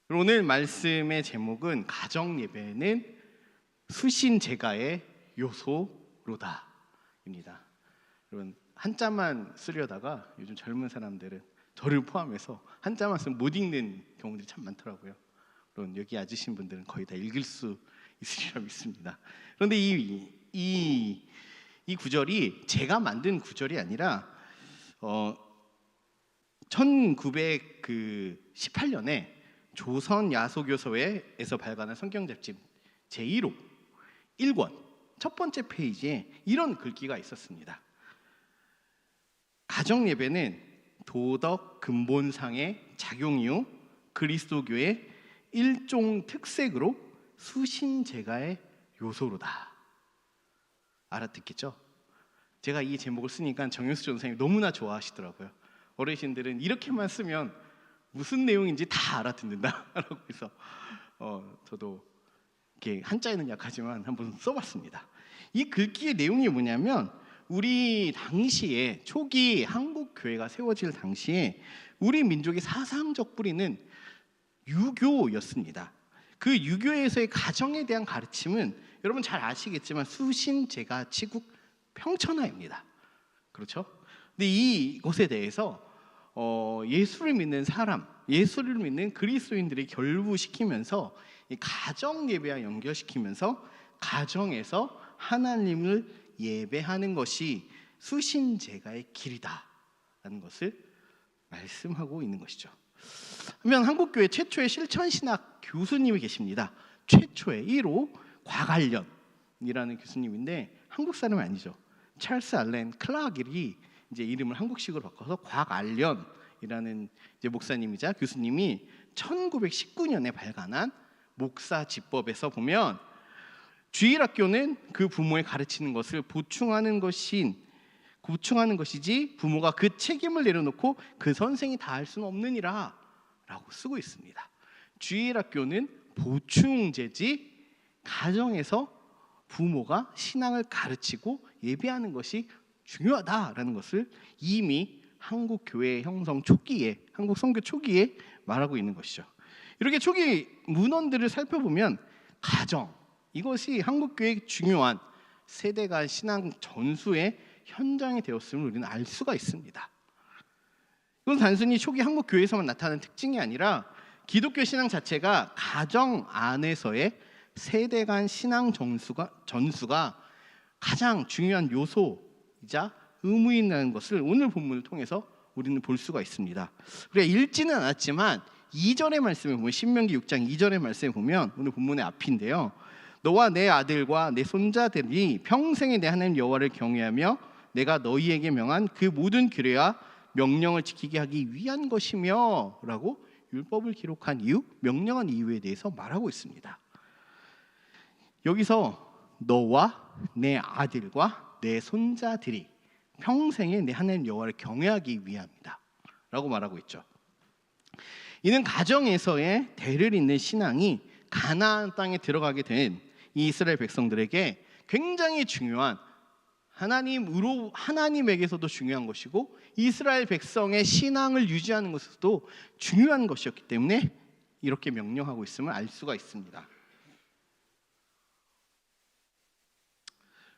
오늘 말씀의 제목은 가정 예배는 수신 제가의 요소로다 입니다. 여러분, 한자만 쓰려다가 요즘 젊은 사람들은 저를 포함해서 한자만 쓰면 못 읽는 경우들이 참 많더라고요. 여러분, 여기 앉으신 분들은 거의 다 읽을 수 있으리라 믿습니다. 그런데 이 구절이 제가 만든 구절이 아니라 1918년에 조선 야소교서회에서 발간한 성경 잡지 제1호 1권 첫 번째 페이지에 이런 글귀가 있었습니다. 가정 예배는 도덕 근본상의 작용 이후 그리스도교의 일종 특색으로 수신 제가의 요소로다. 알아듣겠죠? 제가 이 제목을 쓰니까 정윤수 전사님이 너무나 좋아하시더라고요. 어르신들은 이렇게만 쓰면 무슨 내용인지 다 알아듣는다라고 해서 저도 이렇게 한자에는 약하지만 한번 써봤습니다. 이 글귀의 내용이 뭐냐면, 우리 당시에 초기 한국 교회가 세워질 당시에 우리 민족의 사상적 뿌리는 유교였습니다. 그 유교에서의 가정에 대한 가르침은 여러분 잘 아시겠지만 수신제가 치국 평천하입니다. 그렇죠? 근데 이것에 대해서 예수를 믿는 사람, 예수를 믿는 그리스도인들이 결부시키면서 이 가정 예배와 연결시키면서 가정에서 하나님을 예배하는 것이 수신제가의 길이다라는 것을 말씀하고 있는 것이죠. 하면 한국교회 최초의 실천신학 교수님이 계십니다. 최초의 1호 곽알련이라는 교수님인데 한국 사람이 아니죠. 찰스 알렌 클락이 이제 이름을 한국식으로 바꿔서 곽알련이라는 이제 목사님이자 교수님이 1919년에 발간한 목사 지법에서 보면, 주일학교는 그 부모의 가르치는 것을 보충하는 것이지 부모가 그 책임을 내려놓고 그 선생이 다 할 수는 없느니라 라고 쓰고 있습니다. 주일학교는 보충제지 가정에서 부모가 신앙을 가르치고 예배하는 것이 중요하다라는 것을 이미 한국 교회 형성 초기에, 한국 선교 초기에 말하고 있는 것이죠. 이렇게 초기 문헌들을 살펴보면 가정, 이것이 한국 교회의 중요한 세대 간 신앙 전수의 현장이 되었음을 우리는 알 수가 있습니다. 이건 단순히 초기 한국 교회에서만 나타나는 특징이 아니라 기독교 신앙 자체가 가정 안에서의 세대 간 신앙 전수가 가장 중요한 요소이자 의무이라는 것을 오늘 본문을 통해서 우리는 볼 수가 있습니다. 우리가 읽지는 않았지만 2절의 말씀에 보면, 신명기 6장 2절의 말씀에 보면, 오늘 본문의 앞인데요, 너와 내 아들과 내 손자들이 평생에 내 하나님 여호와를 경외하며 내가 너희에게 명한 그 모든 규례와 명령을 지키게 하기 위한 것이며 라고 율법을 기록한 이유, 명령한 이유에 대해서 말하고 있습니다. 여기서 너와 내 아들과 내 손자들이 평생에 내 하나님 여호와를 경외하기 위함이다 라고 말하고 있죠. 이는 가정에서의 대를 잇는 신앙이 가나안 땅에 들어가게 된 이 이스라엘 백성들에게 굉장히 중요한, 하나님에게서도 중요한 것이고 이스라엘 백성의 신앙을 유지하는 것에서도 중요한 것이었기 때문에 이렇게 명령하고 있음을 알 수가 있습니다.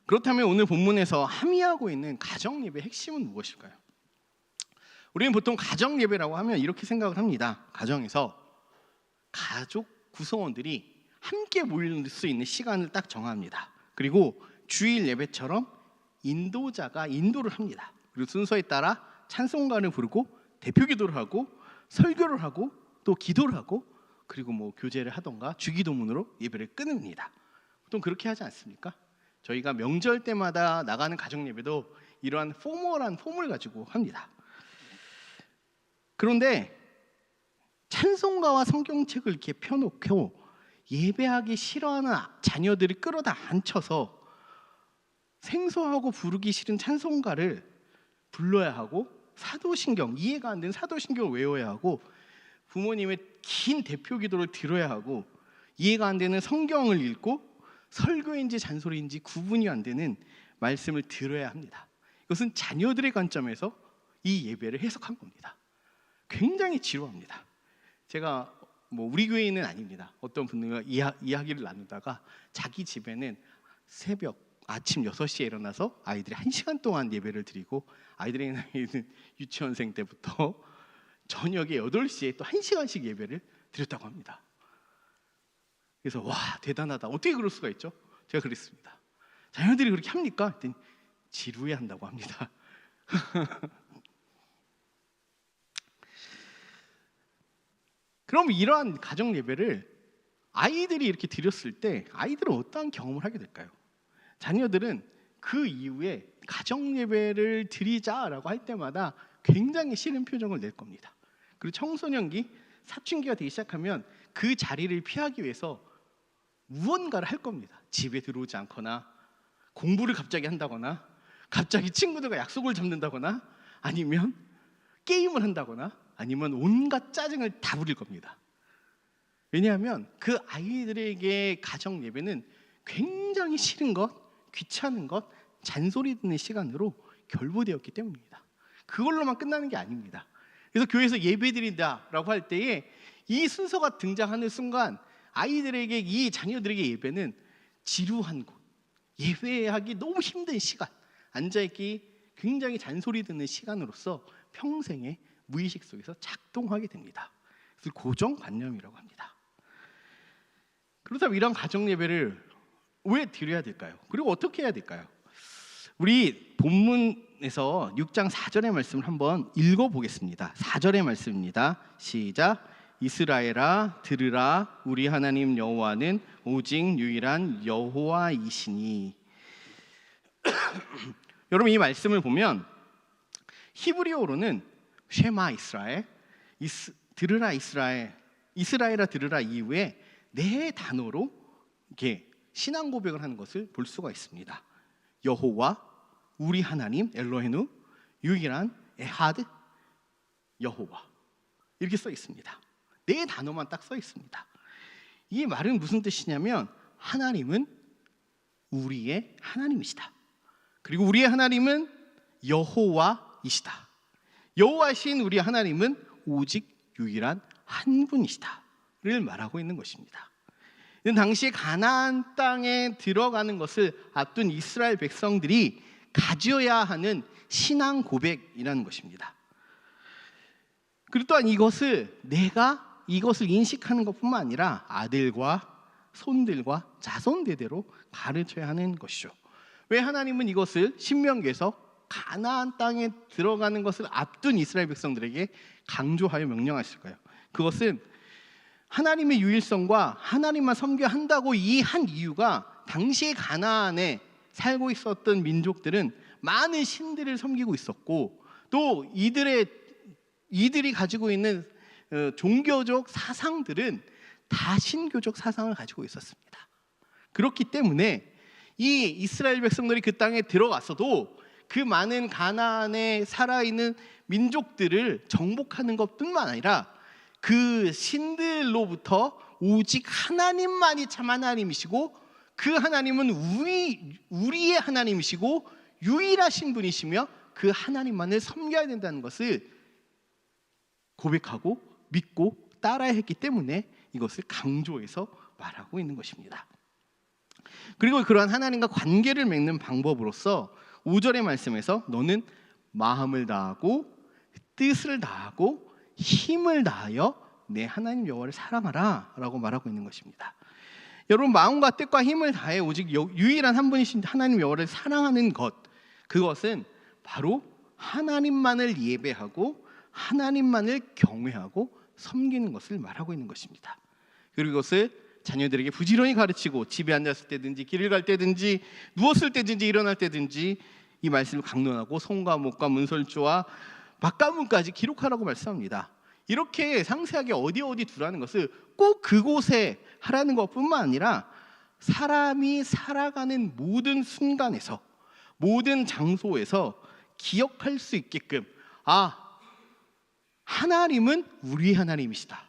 그렇다면 오늘 본문에서 함의하고 있는 가정 예배의 핵심은 무엇일까요? 우리는 보통 가정 예배라고 하면 이렇게 생각을 합니다. 가정에서 가족 구성원들이 함께 모일 수 있는 시간을 딱 정합니다. 그리고 주일 예배처럼 인도자가 인도를 합니다. 그리고 순서에 따라 찬송가를 부르고 대표 기도를 하고 설교를 하고 또 기도를 하고, 그리고 뭐 교제를 하던가 주기도문으로 예배를 끊습니다. 보통 그렇게 하지 않습니까? 저희가 명절 때마다 나가는 가정 예배도 이러한 포멀한 폼을 가지고 합니다. 그런데 찬송가와 성경책을 이렇게 펴놓고 예배하기 싫어하는 자녀들이 끌어다 앉혀서 생소하고 부르기 싫은 찬송가를 불러야 하고, 사도신경, 이해가 안 되는 사도신경을 외워야 하고, 부모님의 긴 대표 기도를 들어야 하고, 이해가 안 되는 성경을 읽고 설교인지 잔소리인지 구분이 안 되는 말씀을 들어야 합니다. 이것은 자녀들의 관점에서 이 예배를 해석한 겁니다. 굉장히 지루합니다. 제가 뭐 우리 교회는 아닙니다. 어떤 분들과 이야기를 나누다가 자기 집에는 아침 6시에 일어나서 아이들이 1시간 동안 예배를 드리고, 아이들의 나이는 유치원생 때부터 저녁에 8시에 또 1시간씩 예배를 드렸다고 합니다. 그래서 와, 대단하다. 어떻게 그럴 수가 있죠? 제가 그랬습니다. 자녀들이 그렇게 합니까? 그랬더니 지루해 한다고 합니다. 그럼 이러한 가정 예배를 아이들이 이렇게 드렸을 때 아이들은 어떠한 경험을 하게 될까요? 자녀들은 그 이후에 가정 예배를 드리자라고 할 때마다 굉장히 싫은 표정을 낼 겁니다. 그리고 청소년기, 사춘기가 되기 시작하면 그 자리를 피하기 위해서 무언가를 할 겁니다. 집에 들어오지 않거나, 공부를 갑자기 한다거나, 갑자기 친구들과 약속을 잡는다거나, 아니면 게임을 한다거나, 아니면 온갖 짜증을 다 부릴 겁니다. 왜냐하면 그 아이들에게 가정 예배는 굉장히 싫은 것, 귀찮은 것, 잔소리 듣는 시간으로 결부되었기 때문입니다. 그걸로만 끝나는 게 아닙니다. 그래서 교회에서 예배 드린다라고 할 때에 이 순서가 등장하는 순간 아이들에게, 이 자녀들에게 예배는 지루한 곳, 예배하기 너무 힘든 시간, 앉아있기 굉장히 잔소리 듣는 시간으로서 평생의 무의식 속에서 작동하게 됩니다. 그래서 고정관념이라고 합니다. 그렇다면 이런 가정 예배를 왜 드려야 될까요? 그리고 어떻게 해야 될까요? 우리 본문에서 6장 4절의 말씀을 한번 읽어보겠습니다. 4절의 말씀입니다. 시작. 이스라엘아 들으라, 우리 하나님 여호와는 오직 유일한 여호와이시니. 여러분, 이 말씀을 보면 히브리어로는 쉐마 이스라엘, 들으라 이스라엘, 이스라엘아 들으라 이후에 네 단어로 이렇게 신앙 고백을 하는 것을 볼 수가 있습니다. 여호와, 우리 하나님 엘로헤누, 유일한 에하드 여호와, 이렇게 써 있습니다. 네 단어만 딱 써 있습니다. 이 말은 무슨 뜻이냐면, 하나님은 우리의 하나님이시다. 그리고 우리의 하나님은 여호와이시다. 여호와이신 우리 하나님은 오직 유일한 한 분이시다를 말하고 있는 것입니다. 당시 가나안 땅에 들어가는 것을 앞둔 이스라엘 백성들이 가져야 하는 신앙 고백이라는 것입니다. 그리고 또한 내가 이것을 인식하는 것뿐만 아니라 아들과 손들과 자손 대대로 가르쳐야 하는 것이죠. 왜 하나님은 이것을 신명기에서 가나안 땅에 들어가는 것을 앞둔 이스라엘 백성들에게 강조하여 명령하실까요? 그것은 하나님의 유일성과 하나님만 섬겨야 한다고 이 한 이유가, 당시에 가나안에 살고 있었던 민족들은 많은 신들을 섬기고 있었고, 또 이들이 가지고 있는 종교적 사상들은 다 신교적 사상을 가지고 있었습니다. 그렇기 때문에 이 이스라엘 백성들이 그 땅에 들어갔어도 그 많은 가나안에 살아있는 민족들을 정복하는 것뿐만 아니라 그 신들로부터 오직 하나님만이 참 하나님이시고, 그 하나님은 우리의 하나님이시고 유일하신 분이시며 그 하나님만을 섬겨야 된다는 것을 고백하고 믿고 따라야 했기 때문에 이것을 강조해서 말하고 있는 것입니다. 그리고 그러한 하나님과 관계를 맺는 방법으로서 5절의 말씀에서 너는 마음을 다하고 뜻을 다하고 힘을 다하여 내 하나님 여호와를 사랑하라 라고 말하고 있는 것입니다. 여러분, 마음과 뜻과 힘을 다해 오직 유일한 한 분이신 하나님 여호와를 사랑하는 것, 그것은 바로 하나님만을 예배하고 하나님만을 경외하고 섬기는 것을 말하고 있는 것입니다. 그리고 이것을 자녀들에게 부지런히 가르치고, 집에 앉았을 때든지 길을 갈 때든지 누웠을 때든지 일어날 때든지 이 말씀을 강론하고 성과 목과 문설주와 막가문까지 기록하라고 말씀합니다. 이렇게 상세하게 어디 두라는 것을 꼭 그곳에 하라는 것뿐만 아니라 사람이 살아가는 모든 순간에서, 모든 장소에서 기억할 수 있게끔, 하나님은 우리의 하나님이시다.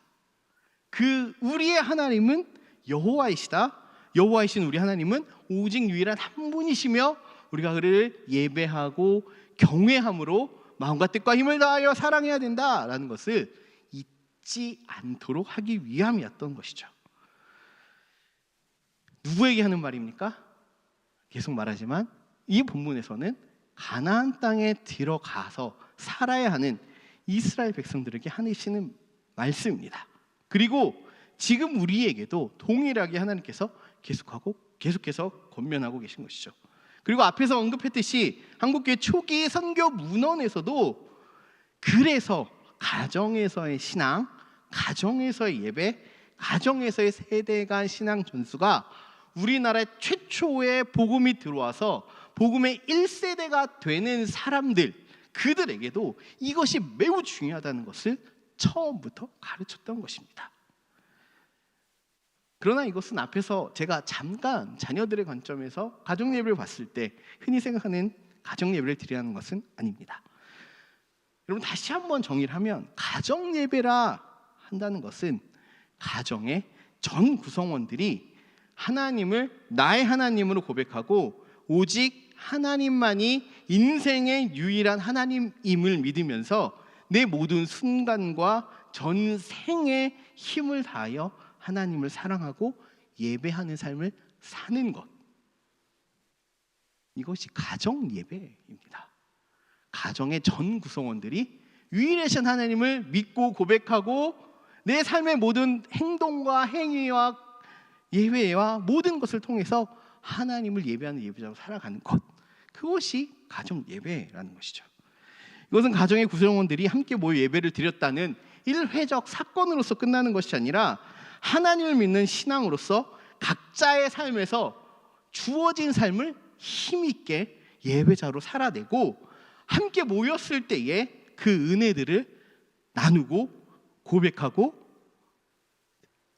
그 우리의 하나님은 여호와이시다. 여호와이신 우리 하나님은 오직 유일한 한 분이시며 우리가 그를 예배하고 경외함으로 마음과 뜻과 힘을 다하여 사랑해야 된다라는 것을 갖지 않도록 하기 위함이었던 것이죠. 누구에게 하는 말입니까? 계속 말하지만 이 본문에서는 가나안 땅에 들어가서 살아야 하는 이스라엘 백성들에게 하시는 말씀입니다. 그리고 지금 우리에게도 동일하게 하나님께서 계속해서 권면하고 계신 것이죠. 그리고 앞에서 언급했듯이 한국교회 초기 선교 문헌에서도 그래서 가정에서의 신앙, 가정에서의 예배, 가정에서의 세대 간 신앙 전수가 우리나라에 최초의 복음이 들어와서 복음의 1세대가 되는 사람들, 그들에게도 이것이 매우 중요하다는 것을 처음부터 가르쳤던 것입니다. 그러나 이것은 앞에서 제가 잠깐 자녀들의 관점에서 가정예배를 봤을 때 흔히 생각하는 가정예배를 드리라는 것은 아닙니다. 여러분, 다시 한번 정의를 하면 가정예배라 한다는 것은 가정의 전 구성원들이 하나님을 나의 하나님으로 고백하고 오직 하나님만이 인생의 유일한 하나님임을 믿으면서 내 모든 순간과 전생에 힘을 다하여 하나님을 사랑하고 예배하는 삶을 사는 것, 이것이 가정 예배입니다. 가정의 전 구성원들이 유일하신 하나님을 믿고 고백하고 내 삶의 모든 행동과 행위와 예배와 모든 것을 통해서 하나님을 예배하는 예배자로 살아가는 것, 그것이 가정 예배라는 것이죠. 이것은 가정의 구성원들이 함께 모여 예배를 드렸다는 일회적 사건으로서 끝나는 것이 아니라 하나님을 믿는 신앙으로서 각자의 삶에서 주어진 삶을 힘있게 예배자로 살아내고 함께 모였을 때에 그 은혜들을 나누고 고백하고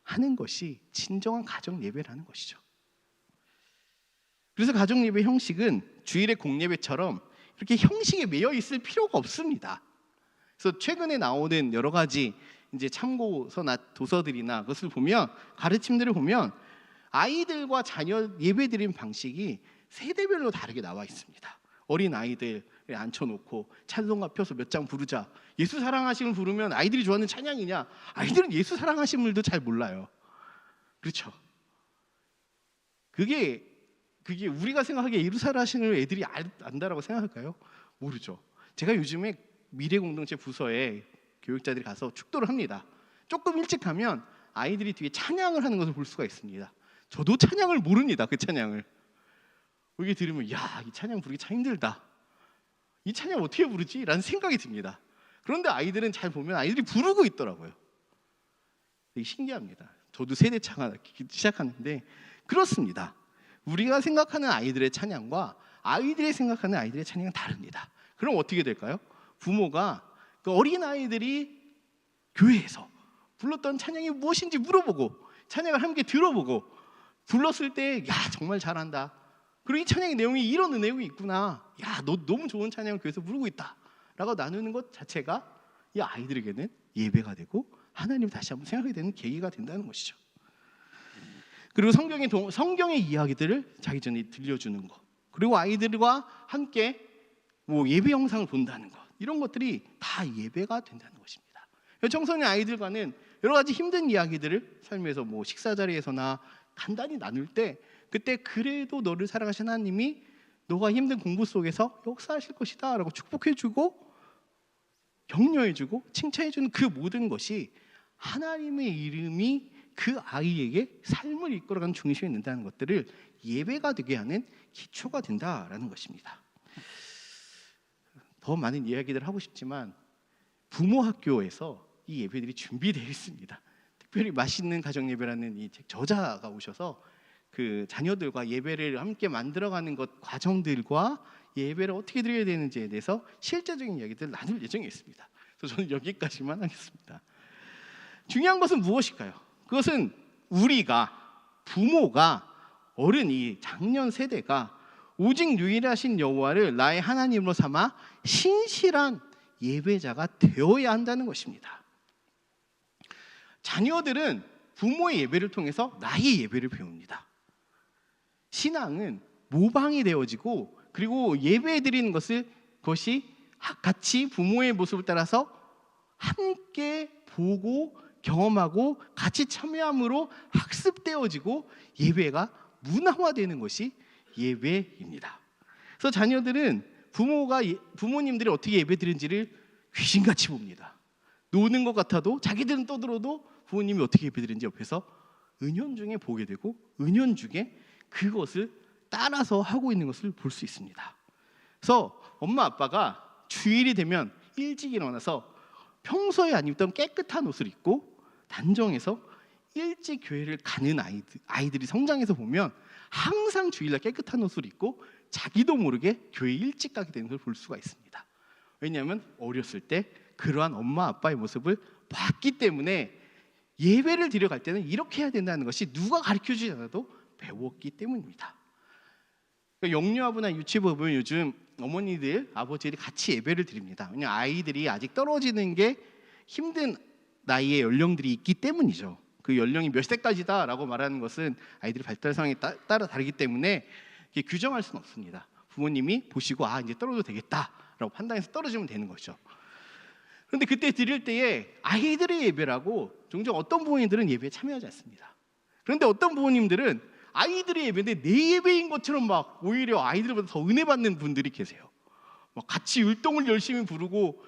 하는 것이 진정한 가정 예배라는 것이죠. 그래서 가정 예배 형식은 주일의 공예배처럼 이렇게 형식에 매여 있을 필요가 없습니다. 그래서 최근에 나오는 여러 가지 이제 참고서나 도서들이나 그것을 보면, 가르침들을 보면 아이들과 자녀 예배 드리는 방식이 세대별로 다르게 나와 있습니다. 어린 아이들에 앉혀놓고 찬송가 펴서 몇 장 부르자. 예수 사랑하심을 부르면 아이들이 좋아하는 찬양이냐? 아이들은 예수 사랑하심을도 잘 몰라요. 그렇죠? 그게 우리가 생각하기에 예수 사랑하심을 애들이 안다라고 생각할까요? 모르죠. 제가 요즘에 미래공동체 부서에 교육자들이 가서 축도를 합니다. 조금 일찍 가면 아이들이 뒤에 찬양을 하는 것을 볼 수가 있습니다. 저도 찬양을 모릅니다. 그 찬양을 여기 들으면 이 찬양 부르기 참 힘들다. 이 찬양 어떻게 부르지? 라는 생각이 듭니다. 그런데 아이들은 잘 보면 아이들이 부르고 있더라고요. 되게 신기합니다. 저도 세대차가 시작하는데 그렇습니다. 우리가 생각하는 아이들의 찬양과 아이들이 생각하는 아이들의 찬양은 다릅니다. 그럼 어떻게 될까요? 부모가 그 어린 아이들이 교회에서 불렀던 찬양이 무엇인지 물어보고 찬양을 함께 들어보고 불렀을 때 정말 잘한다. 그리고 이 찬양의 내용이 이런 내용이 있구나. 너 너무 좋은 찬양을 교회에서 부르고 있다. 라고 나누는 것 자체가 이 아이들에게는 예배가 되고 하나님을 다시 한번 생각하게 되는 계기가 된다는 것이죠. 그리고 성경의 이야기들을 자기 전에 들려주는 것, 그리고 아이들과 함께 예배 영상을 본다는 것, 이런 것들이 다 예배가 된다는 것입니다. 청소년 아이들과는 여러 가지 힘든 이야기들을 삶에서 식사 자리에서나 간단히 나눌 때 그때 그래도 너를 사랑하신 하나님이 너가 힘든 공부 속에서 역사하실 것이다 라고 축복해주고 격려해주고 칭찬해주는 그 모든 것이 하나님의 이름이 그 아이에게 삶을 이끌어가는 중심에 있는다는 것들을 예배가 되게 하는 기초가 된다라는 것입니다. 더 많은 이야기들을 하고 싶지만 부모 학교에서 이 예배들이 준비되어 있습니다. 특별히 맛있는 가정 예배라는 이 책 저자가 오셔서 그 자녀들과 예배를 함께 만들어가는 것 과정들과 예배를 어떻게 드려야 되는지에 대해서 실제적인 이야기들을 나눌 예정에 있습니다. 그래서 저는 여기까지만 하겠습니다. 중요한 것은 무엇일까요? 그것은 우리가 부모가 어른이 장년 세대가 오직 유일하신 여호와를 나의 하나님으로 삼아 신실한 예배자가 되어야 한다는 것입니다. 자녀들은 부모의 예배를 통해서 나의 예배를 배웁니다. 신앙은 모방이 되어지고 그리고 예배 드리는 것이 같이 부모의 모습을 따라서 함께 보고 경험하고 같이 참여함으로 학습되어지고 예배가 문화화되는 것이 예배입니다. 그래서 자녀들은 부모님들이 어떻게 예배 드리는지를 귀신같이 봅니다. 노는 것 같아도 자기들은 떠들어도 부모님이 어떻게 예배 드리는지 옆에서 은연중에 보게 되고 은연중에 그것을 따라서 하고 있는 것을 볼 수 있습니다. 그래서 엄마 아빠가 주일이 되면 일찍 일어나서 평소에 안 입던 깨끗한 옷을 입고 단정해서 일찍 교회를 가는 아이들이 성장해서 보면 항상 주일날 깨끗한 옷을 입고 자기도 모르게 교회 일찍 가게 되는 걸 볼 수가 있습니다. 왜냐하면 어렸을 때 그러한 엄마 아빠의 모습을 봤기 때문에 예배를 드려 갈 때는 이렇게 해야 된다는 것이 누가 가르쳐주지 않아도 배웠기 때문입니다. 영유아부나 유치부 보면 요즘 어머니들, 아버지들이 같이 예배를 드립니다. 왜냐하면 아이들이 아직 떨어지는 게 힘든 나이의 연령들이 있기 때문이죠. 그 연령이 몇 세까지다라고 말하는 것은 아이들의 발달 상황에 따라 다르기 때문에 규정할 수는 없습니다. 부모님이 보시고 이제 떨어져도 되겠다라고 판단해서 떨어지면 되는 거죠. 그런데 그때 드릴 때에 아이들의 예배라고 종종 어떤 부모님들은 예배에 참여하지 않습니다. 그런데 어떤 부모님들은 아이들의 예배인데 내 예배인 것처럼 막 오히려 아이들보다 더 은혜 받는 분들이 계세요. 막 같이 율동을 열심히 부르고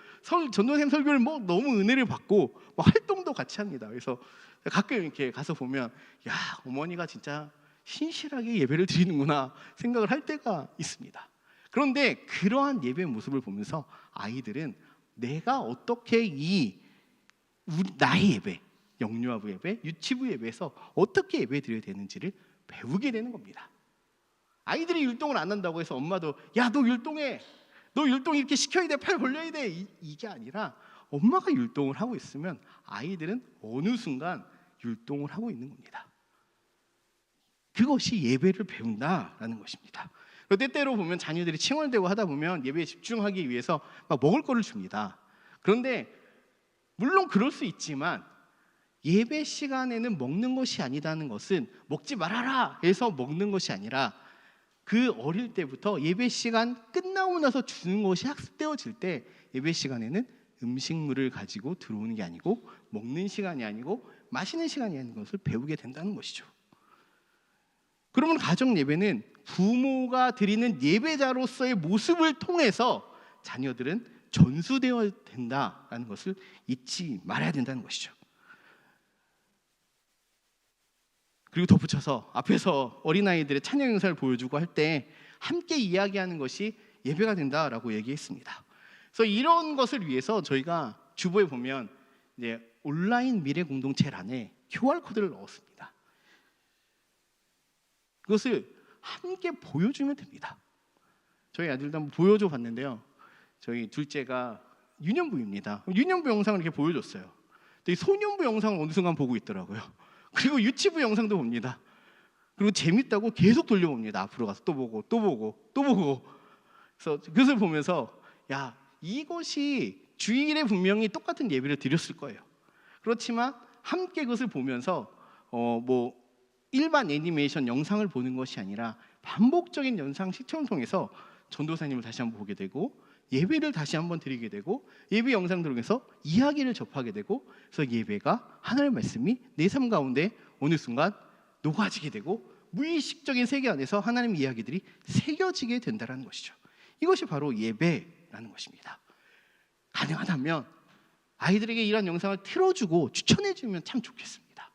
전도사님 설교를 너무 은혜를 받고 활동도 같이 합니다. 그래서 가끔 이렇게 가서 보면 야, 어머니가 진짜 신실하게 예배를 드리는구나 생각을 할 때가 있습니다. 그런데 그러한 예배의 모습을 보면서 아이들은 내가 어떻게 나의 예배, 영유아부 예배, 유치부 예배에서 어떻게 예배 드려야 되는지를 배우게 되는 겁니다. 아이들이 율동을 안 한다고 해서 엄마도 야, 너 율동해, 너 율동 이렇게 시켜야 돼, 팔 벌려야 돼, 이게 아니라 엄마가 율동을 하고 있으면 아이들은 어느 순간 율동을 하고 있는 겁니다. 그것이 예배를 배운다라는 것입니다. 때때로 보면 자녀들이 칭얼대고 하다 보면 예배에 집중하기 위해서 막 먹을 거를 줍니다. 그런데 물론 그럴 수 있지만 예배 시간에는 먹는 것이 아니다는 것은 먹지 말아라 해서 먹는 것이 아니라 그 어릴 때부터 예배 시간 끝나고 나서 주는 것이 학습되어질 때 예배 시간에는 음식물을 가지고 들어오는 게 아니고 먹는 시간이 아니고 마시는 시간이 아닌 것을 배우게 된다는 것이죠. 그러면 가정 예배는 부모가 드리는 예배자로서의 모습을 통해서 자녀들은 전수되어야 된다는 것을 잊지 말아야 된다는 것이죠. 그리고 덧붙여서 앞에서 어린아이들의 찬양 행사를 보여주고 할 때 함께 이야기하는 것이 예배가 된다라고 얘기했습니다. 그래서 이런 것을 위해서 저희가 주보에 보면 이제 온라인 미래 공동체란에 QR코드를 넣었습니다. 그것을 함께 보여주면 됩니다. 저희 아들도 한번 보여줘 봤는데요. 저희 둘째가 유년부입니다. 유년부 영상을 이렇게 보여줬어요. 근데 소년부 영상을 어느 순간 보고 있더라고요. 그리고 유치부 영상도 봅니다. 그리고 재밌다고 계속 돌려봅니다. 앞으로 가서 또 보고 또 보고 또 보고. 그래서 그것을 보면서 야, 이것이 주일에 분명히 똑같은 예배를 드렸을 거예요. 그렇지만 함께 그것을 보면서 일반 애니메이션 영상을 보는 것이 아니라 반복적인 영상 시청을 통해서 전도사님을 다시 한번 보게 되고 예배를 다시 한번 드리게 되고 예배 영상을 통해서 이야기를 접하게 되고 그래서 예배가 하나님의 말씀이 내 삶 가운데 어느 순간 녹아지게 되고 무의식적인 세계 안에서 하나님의 이야기들이 새겨지게 된다는 것이죠. 이것이 바로 예배라는 것입니다. 가능하다면 아이들에게 이런 영상을 틀어주고 추천해주면 참 좋겠습니다.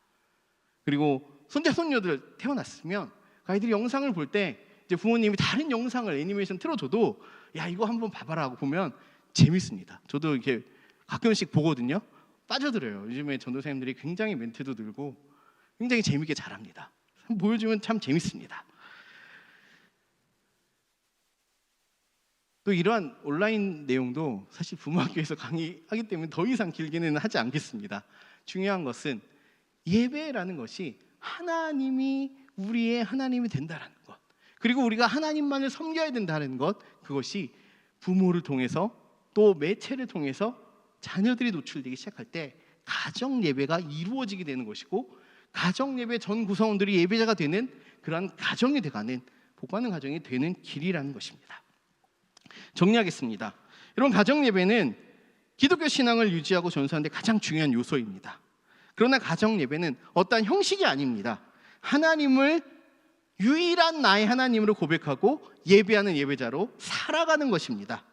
그리고 손자 손녀들 태어났으면 아이들이 영상을 볼 때 이제 부모님이 다른 영상을 애니메이션 틀어줘도 야, 이거 한번 봐봐라 하고 보면 재밌습니다. 저도 이렇게 가끔씩 보거든요. 빠져들어요. 요즘에 전도사님들이 굉장히 멘트도 늘고 굉장히 재밌게 잘합니다. 보여주면 참 재밌습니다. 또 이러한 온라인 내용도 사실 부모학교에서 강의하기 때문에 더 이상 길게는 하지 않겠습니다. 중요한 것은 예배라는 것이 하나님이 우리의 하나님이 된다라는 것, 그리고 우리가 하나님만을 섬겨야 된다는 것, 그것이 부모를 통해서 또 매체를 통해서 자녀들이 노출되기 시작할 때 가정 예배가 이루어지게 되는 것이고 가정 예배 전 구성원들이 예배자가 되는 그러한 가정이 돼가는 복받는 가정이 되는 길이라는 것입니다. 정리하겠습니다. 여러분, 가정 예배는 기독교 신앙을 유지하고 전수하는 데 가장 중요한 요소입니다. 그러나 가정 예배는 어떠한 형식이 아닙니다. 하나님을 유일한 나의 하나님으로 고백하고 예배하는 예배자로 살아가는 것입니다.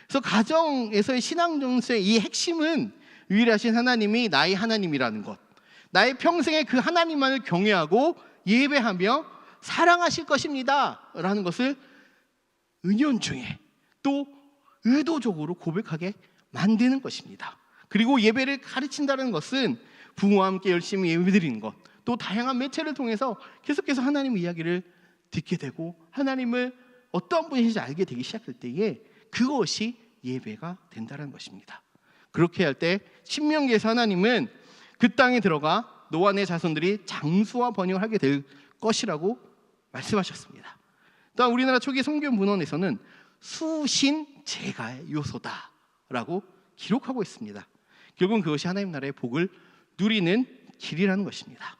그래서 가정에서의 신앙 전수의 이 핵심은 유일하신 하나님이 나의 하나님이라는 것, 나의 평생에 그 하나님만을 경외하고 예배하며 사랑하실 것입니다 라는 것을 은연중에 또 의도적으로 고백하게 만드는 것입니다. 그리고 예배를 가르친다는 것은 부모와 함께 열심히 예배드리는 것, 또 다양한 매체를 통해서 계속해서 하나님의 이야기를 듣게 되고 하나님을 어떠한 분이신지 알게 되기 시작할 때에 그것이 예배가 된다는 것입니다. 그렇게 할 때 신명기에서 하나님은 그 땅에 들어가 너와 내 자손들이 장수와 번영을 하게 될 것이라고 말씀하셨습니다. 또한 우리나라 초기 성경 문헌에서는 수신제가의 요소다라고 기록하고 있습니다. 결국은 그것이 하나님 나라의 복을 누리는 길이라는 것입니다.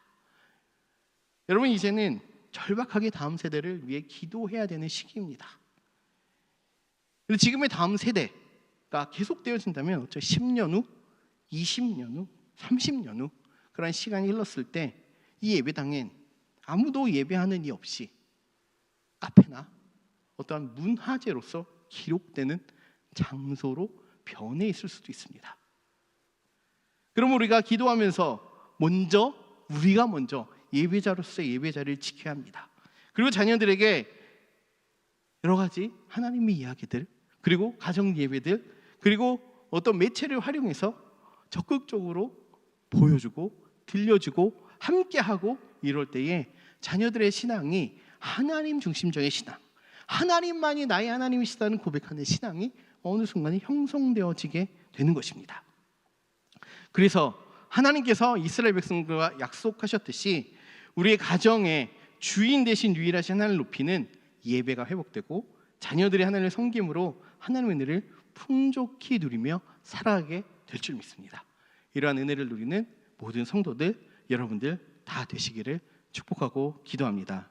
여러분, 이제는 절박하게 다음 세대를 위해 기도해야 되는 시기입니다. 그런데 지금의 다음 세대가 계속되어진다면 10년 후, 20년 후, 30년 후 그런 시간이 흘렀을 때 이 예배당엔 아무도 예배하는 이 없이 카페나 어떠한 문화재로서 기록되는 장소로 변해 있을 수도 있습니다. 그럼 우리가 기도하면서 우리가 먼저 예배자로서의 예배자를 지켜야 합니다. 그리고 자녀들에게 여러 가지 하나님의 이야기들, 그리고 가정 예배들, 그리고 어떤 매체를 활용해서 적극적으로 보여주고 들려주고 함께하고 이럴 때에 자녀들의 신앙이 하나님 중심적인 신앙, 하나님만이 나의 하나님이시다는 고백하는 신앙이 어느 순간에 형성되어지게 되는 것입니다. 그래서 하나님께서 이스라엘 백성들과 약속하셨듯이 우리의 가정의 주인 대신 유일하신 하나님을 높이는 예배가 회복되고 자녀들이 하나님을 섬김으로 하나님의 은혜를 풍족히 누리며 살아가게 될 줄 믿습니다. 이러한 은혜를 누리는 모든 성도들, 여러분들 다 되시기를 축복하고 기도합니다.